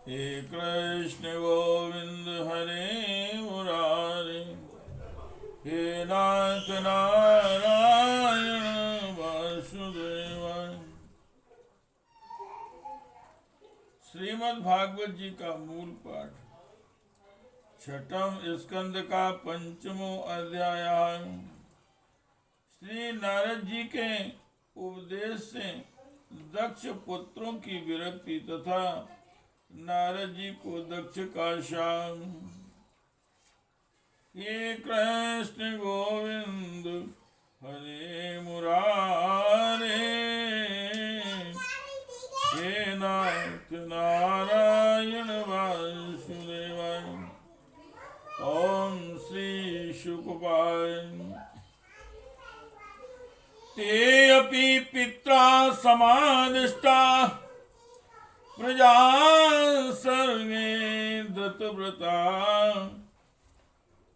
हे कृष्ण गोविंद हरे मुरारे, हे नाथ नारायण वासुदेव। श्रीमद् भागवत जी का मूल पाठ, छठम स्कंद का पंचमो अध्याय। श्री नारद जी के उपदेश से दक्ष पुत्रों की विरक्ति तथा नारद जी को दक्ष का शाप। हे कृष्ण गोविंद हरे मुरारे, हे नाथ नारायण वासुदेवाय। ओम श्री शुकपाय। ते अपि पित्रा समादिष्टा प्रजा सर्वे दत्तव्रता,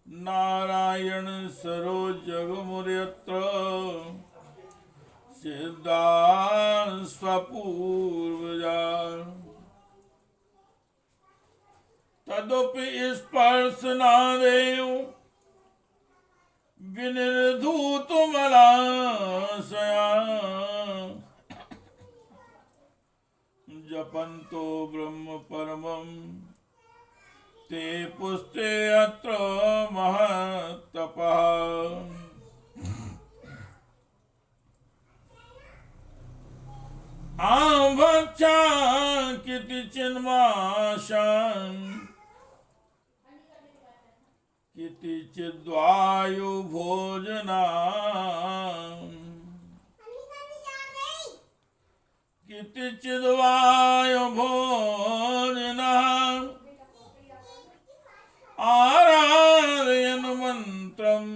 नारायण सरो जगमुर्यत्र सिद्धा स्वपूर्वजा। तदुपि स्पर्शनादेव विनिर्धूतमलाशया, जपन्तो ब्रह्म परमं ते पुस्ते अत्र महत्तपः। आभक्षा किति चिन्माशान्, किति चिद्वायु भोजना, किति चिद्वायु भोजना। आराधयन् मंत्रम्,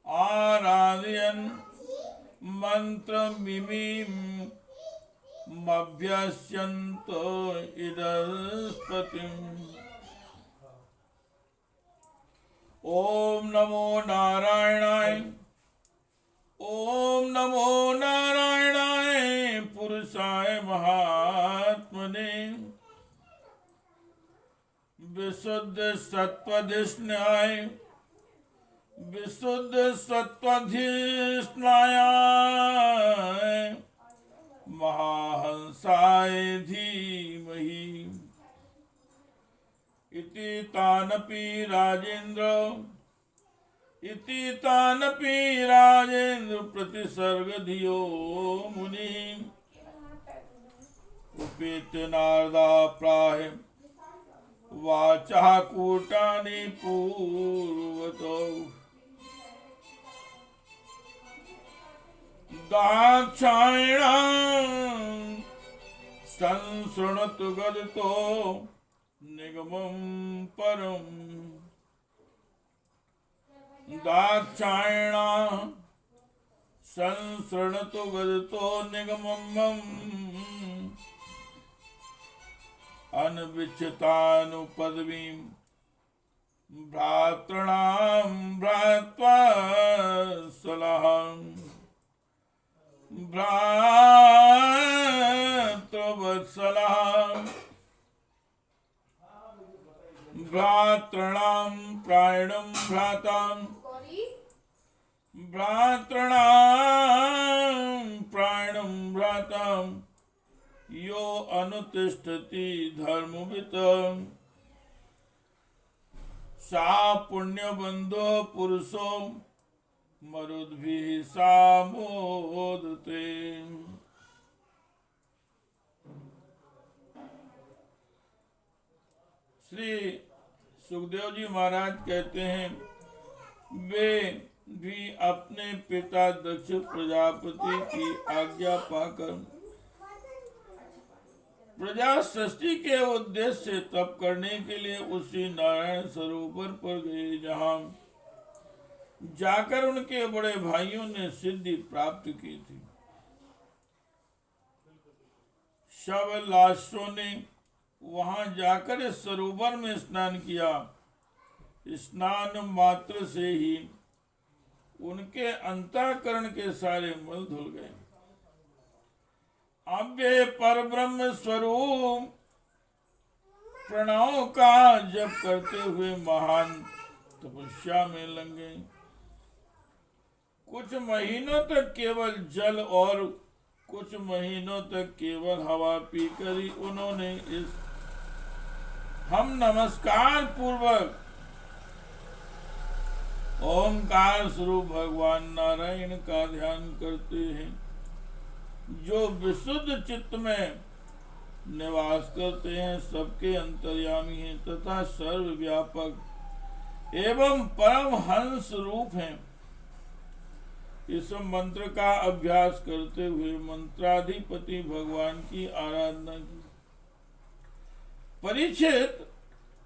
आराधयन् मंत्रमिममभ्यस्यन्तो इदस्पतिम्। ओम नमो नारायणाय, ओम नमो नारायणाय पुरुषाय महात्मने। विशुद्ध सत्वधिष्णाय, विशुद्ध सत्वधिष्णाय महाहंसाय धीमहि। इति तानपि राजेन्द्र प्रतिसर्ग धियो मुनि। उपेत नारदा प्राह वाचा कूटानि पूर्वतो। दाक्षायिणां संशृणुतु गदतो निगमं परम्। दाक्षायिणां संशृणुतु गदतो निगमं अनविच्युतानुपदवीं भ्रातॄणां भ्रात्वा सलहम्। भ्रातृवत्सलः भ्रातॄणां प्रायणं भ्रातां, भ्रातॄणां प्रायणं भ्रातां यो अनुतिष्ठति धर्मवित्। सा पुण्यबन्धो पुरुषो मरुद्भिः सामोदते। श्री सुखदेव जी महाराज कहते हैं, वे भी अपने पिता दक्ष प्रजापति की आज्ञा पाकर प्रजा सृष्टि के उद्देश्य से तप करने के लिए उसी नारायण सरोवर पर गए, जहाँ जाकर उनके बड़े भाइयों ने सिद्धि प्राप्त की थी। शव लाशों ने वहां जाकर इस सरोवर में स्नान किया। स्नान मात्र से ही उनके अंतःकरण के सारे मल धुल गए। अव्यय पर ब्रह्म स्वरूप प्रणव का जप करते हुए महान तपस्या में लगे। कुछ महीनों तक केवल जल और कुछ महीनों तक केवल हवा पीकर ही उन्होंने इस हम नमस्कार पूर्वक ओंकार स्वरूप भगवान नारायण का ध्यान करते हैं, जो विशुद्ध चित्त में निवास करते हैं, सबके अंतर्यामी हैं तथा सर्वव्यापक एवं परम हंस रूप हैं। इस मंत्र का अभ्यास करते हुए मंत्राधिपति भगवान की आराधना की। परीक्षित,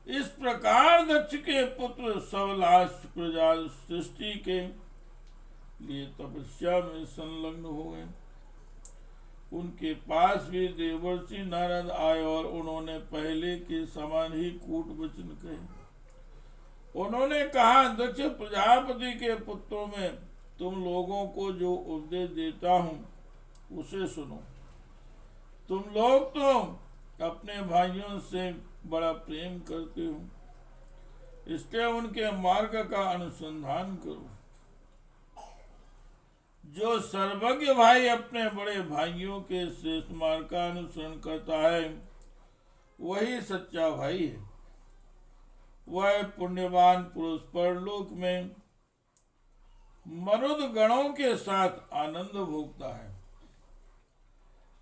इस प्रकार दक्ष के पुत्र सवलाश प्रजा सृष्टि के लिए तपस्या में संलग्न हुए। उनके पास भी देवर्षि नारद आए और उन्होंने पहले के समान ही कूट वचन कहे। उन्होंने कहा, दक्ष प्रजापति के पुत्रों में तुम लोगों को जो उपदेश देता हूं उसे सुनो। तुम लोग तो अपने भाइयों से बड़ा प्रेम करते हो, इसलिए उनके मार्ग का अनुसंधान करो। जो सर्वज्ञ भाई अपने बड़े भाइयों के श्रेष्ठ मार्ग का अनुसरण करता है वही सच्चा भाई है। वह पुण्यवान पुरुष परलोक में मरुद गणों के साथ आनंद भोगता है।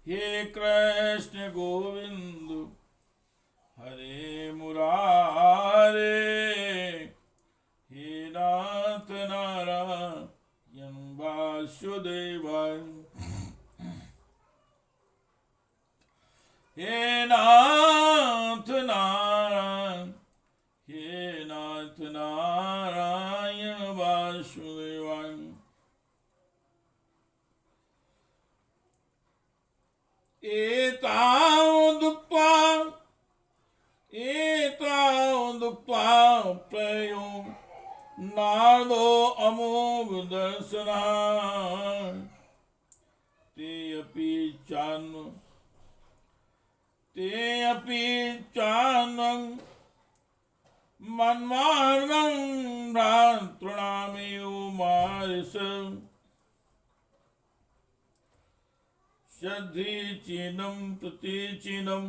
हे कृष्ण गोविंद हरे मुरारे, हे नाथ नारायण वासुदेवाय, हे नाथ नारायण, हे नाथ नारायण वासुदेवाय। एतां दुक्त्वा प्रयो नारदो अमोघ दर्शनाय, ते अपि चान्वं मन्मार्गं भ्रातॄणामेव मारिष, शद्रीचीनं प्रतीचीनं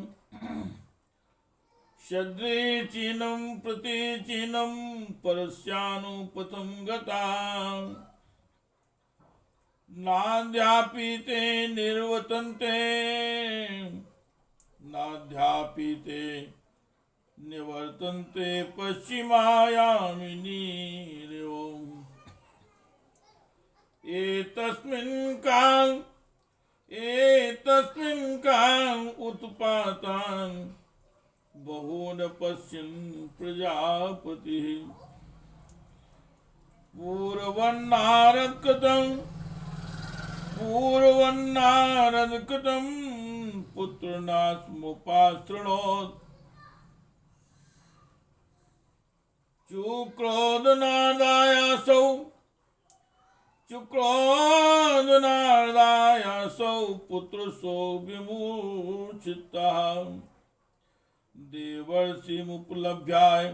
परस्यानुपथं गता, नाद्यापि ते निवर्तन्ते पश्चिमायामिनीर्यो। एतस्मिन् काल उत्पातान् बहून् पश्यन् प्रजापतिः, पूर्वन्नारदकृतं पुत्रनाशमुपाशृणोत्, चुक्रोधनादायासौ पुत्रसो विमूर्छितः, देवर्षिमुपलभ्याय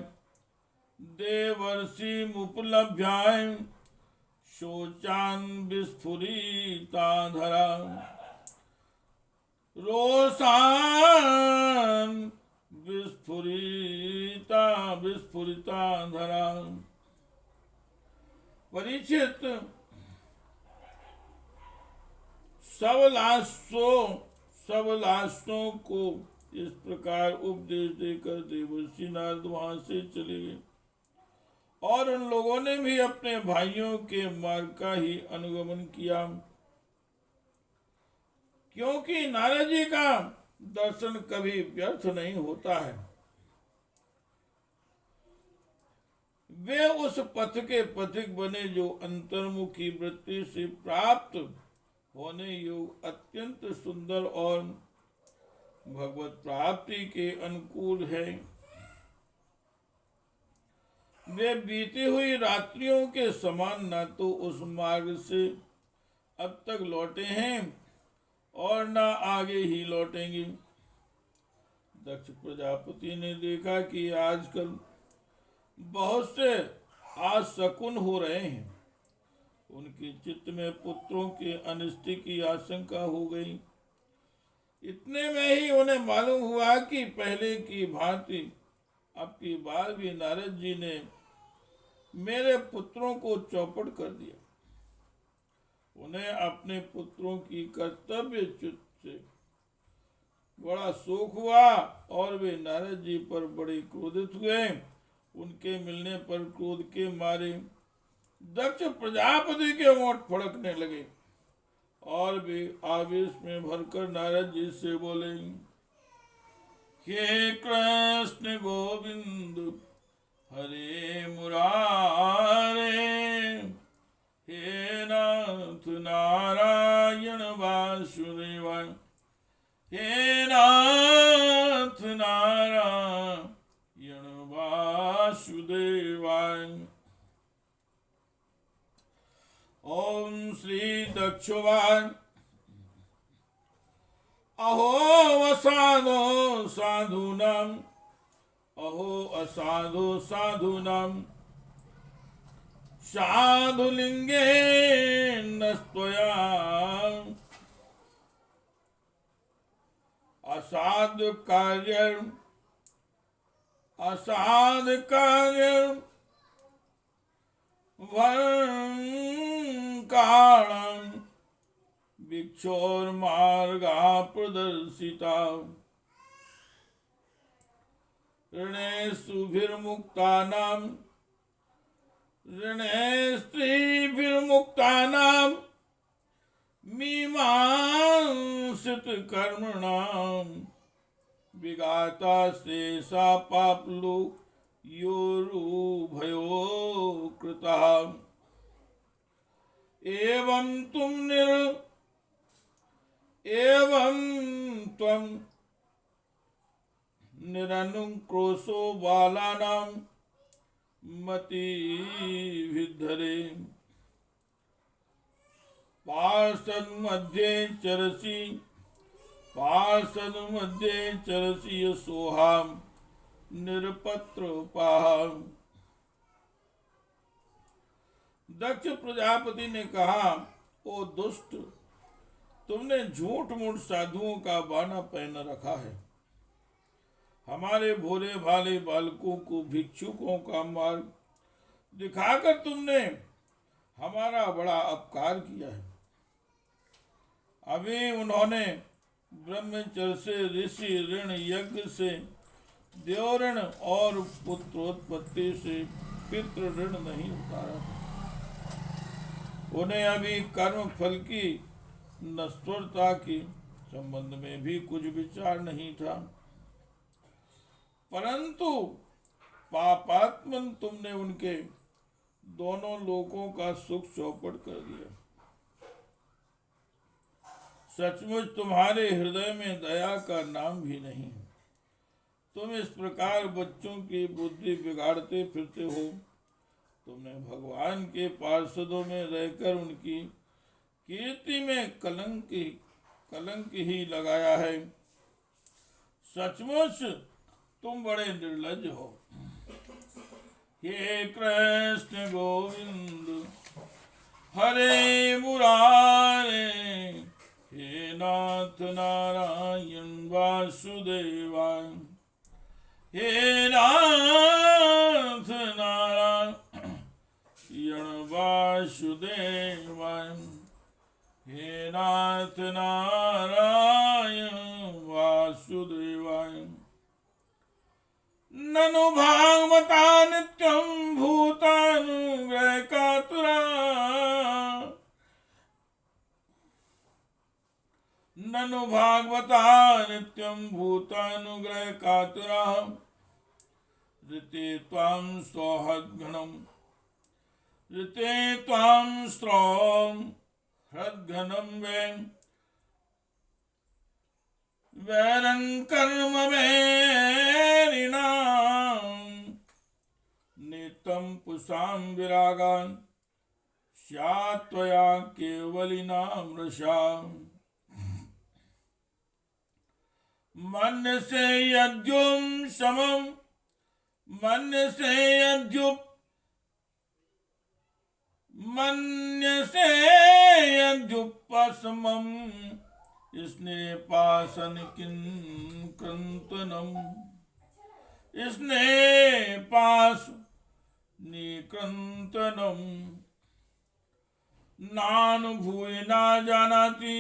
शोचान् विस्फुरिताधरा, रोषान् विस्फुरिताधरा। परीक्षित, सबलाशों को इस प्रकार उपदेश देकर देवर्षि नारद वहां से चले गए और उन लोगों ने भी अपने भाइयों के मार्ग का ही अनुगमन किया, क्योंकि नारद जी का दर्शन कभी व्यर्थ नहीं होता है। वे उस पथ के पथिक बने जो अंतर्मुखी वृत्ति से प्राप्त होने योग अत्यंत सुंदर और भगवत प्राप्ति के अनुकूल है। वे बीती हुई रात्रियों के समान न तो उस मार्ग से अब तक लौटे हैं और न आगे ही लौटेंगे। दक्ष प्रजापति ने देखा कि आजकल बहुत से आशकुन हो रहे हैं। उनके चित्त में पुत्रों के अनिष्ट की आशंका हो गई। इतने में ही उन्हें मालूम हुआ कि पहले की भांति अब की बार भी नारद जी ने मेरे पुत्रों को चौपट कर दिया। उन्हें अपने पुत्रों की कर्तव्यच्युत से बड़ा शोक हुआ और वे नारद जी पर बड़े क्रोधित हुए। उनके मिलने पर क्रोध के मारे दक्ष प्रजापति के ओंठ फड़कने लगे और वे आवेश में भरकर नारद जी से बोले, हे कृष्ण गोविंद हरे मुरारे, हे नाथ नारायण वासुदेवा, हे नाथ नारायण वासुदेवा। ओम श्री दक्षवान अहो असाधो साधूनाम, अहो असाधो साधूनाम, साधुलिंगे नस्त्वया असाधु कार्य कारणं भिक्षोर्मार्गा प्रदर्शिता, ऋणेषुभिर्मुक्तानां ऋणेस्त्रीभिर्मुक्तानां मीमांसित कर्मणां विगाता शेषा पापलो योरुभयो कृतः। एवं त्वं निरनुक्रोशो बालानां मतिभिद्धरे, पार्षद मध्ये चरसि यशोहाम निरपत्रोपाहम। दक्ष प्रजापति ने कहा, ओ दुष्ट, तुमने झूठ मूठ साधुओं का बाना पहन रखा है। हमारे भोले भाले बालकों को भिक्षुकों का मार्ग दिखाकर तुमने हमारा बड़ा अपकार किया है। अभी उन्होंने ब्रह्मचर्य से, ऋषि ऋण यज्ञ से, देव ऋण और पुत्रोत्पत्ति से पितृ ऋण नहीं उतारा। उन्हें अभी कर्म फल की नश्वरता के संबंध में भी कुछ विचार नहीं था, परंतु पापात्मन तुमने उनके दोनों लोकों का सुख चौपट कर दिया। सचमुच तुम्हारे हृदय में दया का नाम भी नहीं। तुम इस प्रकार बच्चों की बुद्धि बिगाड़ते फिरते हो। तुमने भगवान के पार्षदों में रहकर उनकी कीर्ति में कलंक ही लगाया है। सचमुच तुम बड़े निर्लज्ज हो। हे कृष्ण गोविंद हरे मुरारे, हे नाथ नारायण वासुदेवा, हे नाथ नारायण वासुदेवा, हे नाथ नारायण वासुदेवा। ननु भागवता नित्यं भूतानुग्रह कातुरा, ननु भागवता नित्यं भूतानुग्रह कातुरा, ऋते त्वां सौहद्घनं, ऋते त्वां स्त्रौं हृद्घनं वैरं कर्म वैरिणां, नित्यं पुषां विरागान् स्यात् त्वया केवलिनां रसाम्। मन से यद्युम समम, मन से यद्युप, मन्य से यद्युपसमम, इसने पासन किन कृंतनम, इसने पास निकृंतनम, नानुभूय ना जानाति,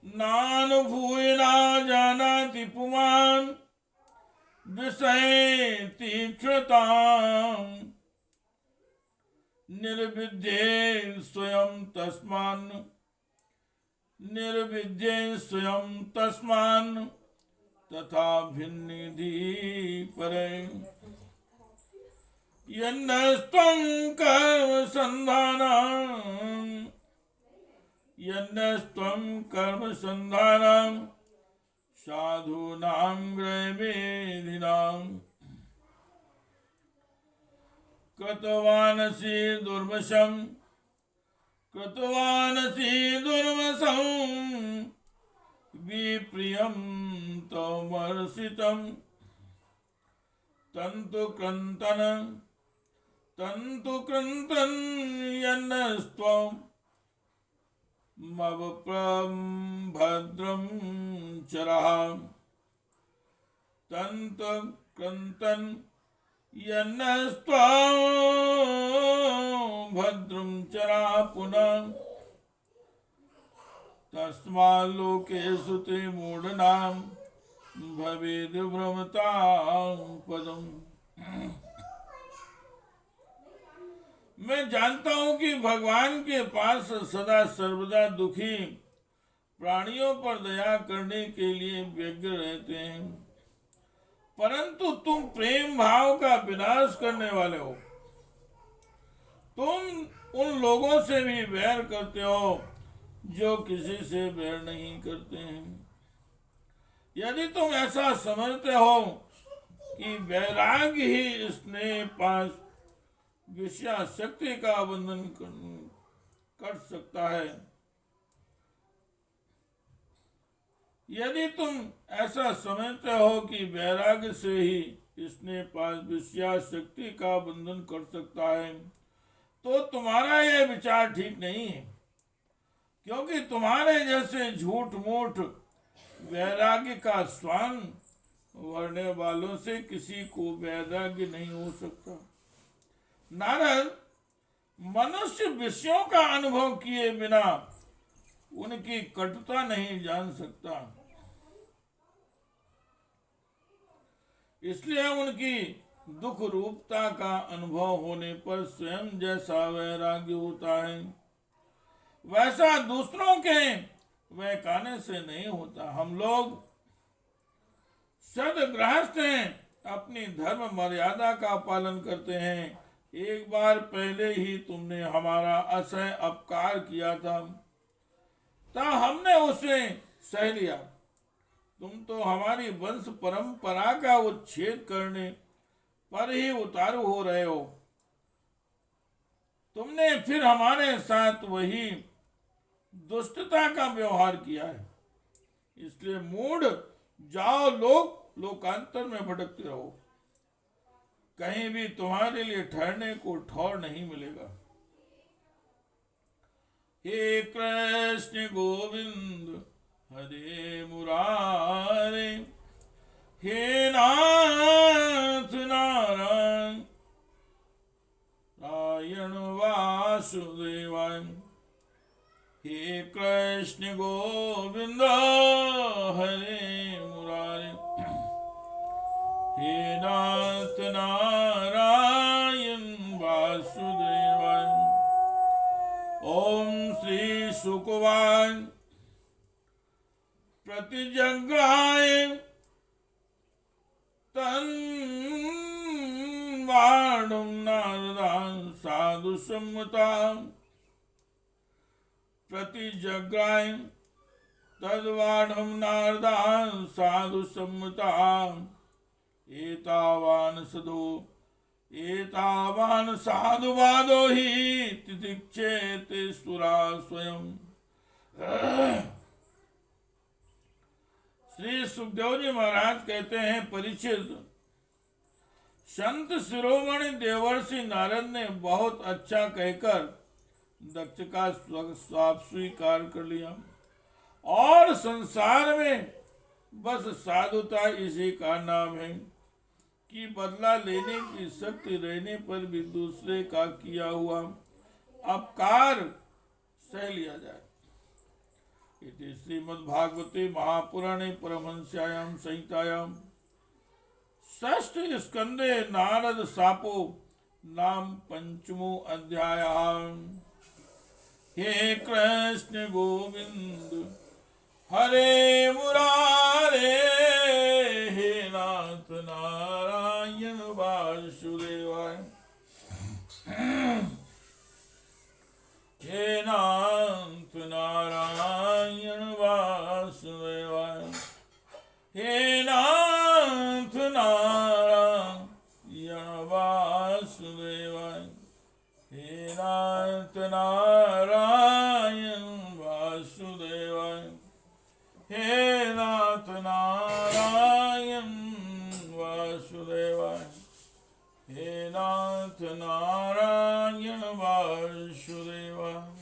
नानुभूय ना जानाति पुमान् विषय तीक्ष्णताम्, निर्विद्ये स्वयं तस्मान्, निर्विद्ये स्वयं तस्मान् तथा भिन्निधि परे, यन्नस्त्वं कर्म संधानम्, यन्नस्त्वं कर्म संधानम् साधूनां ग्रहमेधिनाम्, कृतवानसि दुर्वशम्, कृतवानसि दुर्वशम्, विप्रियं तमर्षितं, तन्तुकृन्तन, तन्तुकृन्तन् यन्नस्त्वं मवप्रं भद्रं चरः, तन्तुकृन्तन् यन्नस्त्वं भद्रं चरः पुनः, तस्माल्लोकेषु ते मूढनां भवेद् भ्रमतां पदम्। मैं जानता हूं कि भगवान के पास सदा सर्वदा दुखी प्राणियों पर दया करने के लिए व्यग्र रहते हैं, परंतु तुम प्रेम भाव का विनाश करने वाले हो। तुम उन लोगों से भी वैर करते हो जो किसी से वैर नहीं करते हैं। यदि तुम ऐसा समझते हो कि वैराग्य ही स्नेह पास विषया शक्ति का बंधन कर सकता है, यदि तुम ऐसा समझते हो कि वैराग्य से ही स्नेह पास विषया शक्ति का बंधन कर सकता है, तो तुम्हारा यह विचार ठीक नहीं है, क्योंकि तुम्हारे जैसे झूठ मूठ वैराग्य का स्वांग वरने वालों से किसी को वैराग्य नहीं हो सकता। नारद, मनुष्य विषयों का अनुभव किए बिना उनकी कटुता नहीं जान सकता, इसलिए उनकी दुख रूपता का अनुभव होने पर स्वयं जैसा वैराग्य होता है, वैसा दूसरों के वहकाने से नहीं होता। हम लोग सद्गृहस्थ हैं, अपनी धर्म मर्यादा का पालन करते हैं। एक बार पहले ही तुमने हमारा असह्य अपकार किया था, तब हमने उसे सह लिया। तुम तो हमारी वंश परंपरा का उच्छेद करने पर ही उतारू हो रहे हो। तुमने फिर हमारे साथ वही दुष्टता का व्यवहार किया है, इसलिए मूढ़ जाओ, लोकांतर में भटकते रहो, कहीं भी तुम्हारे लिए ठहरने को ठौर नहीं मिलेगा। हे कृष्ण गोविंद हरे मुरारे, हे नाथ नारायण नारायण वासुदेवाय, हे कृष्ण गोविंद हरे मुरारे, हे नाथ नारायण वासुदेवाय। ओम श्री शुकवाय प्रतिजग्राय तन्वाणुं नारदां साधु सम्मतां, प्रतिजग्राय तद्वाणुं नारदां साधु सम्मतां, एतावान् साधुवादो हि तितिक्षेते सुरा स्वयं। श्री सुखदेव जी महाराज कहते हैं, परीक्षित, संत शिरोमणि देवर्षि नारद ने बहुत अच्छा कहकर दक्ष का स्वाप स्वीकार कर लिया और संसार में बस साधुता इसी का नाम है कि बदला लेने की शक्ति रहने पर भी दूसरे का किया हुआ अपकार सह लिया जाए। इति श्रीमद्भागवते महापुराणे परमहंस्यायां संहितायां षष्ठ स्कंदे नारद शापो नाम पंचमो अध्याय। हे कृष्ण गोविंद हरे मुरारे, हे नाथ नारायण वासुदेवाय, हे नाथ नारायण वासुदेवाय, हे नाथ नारायण वासुदेवाय, हे नाथ नारायण वासुदेवाय, हे नाथ नारायण वासुदेवाय, हे नाथ नारायण वासुदेवाय।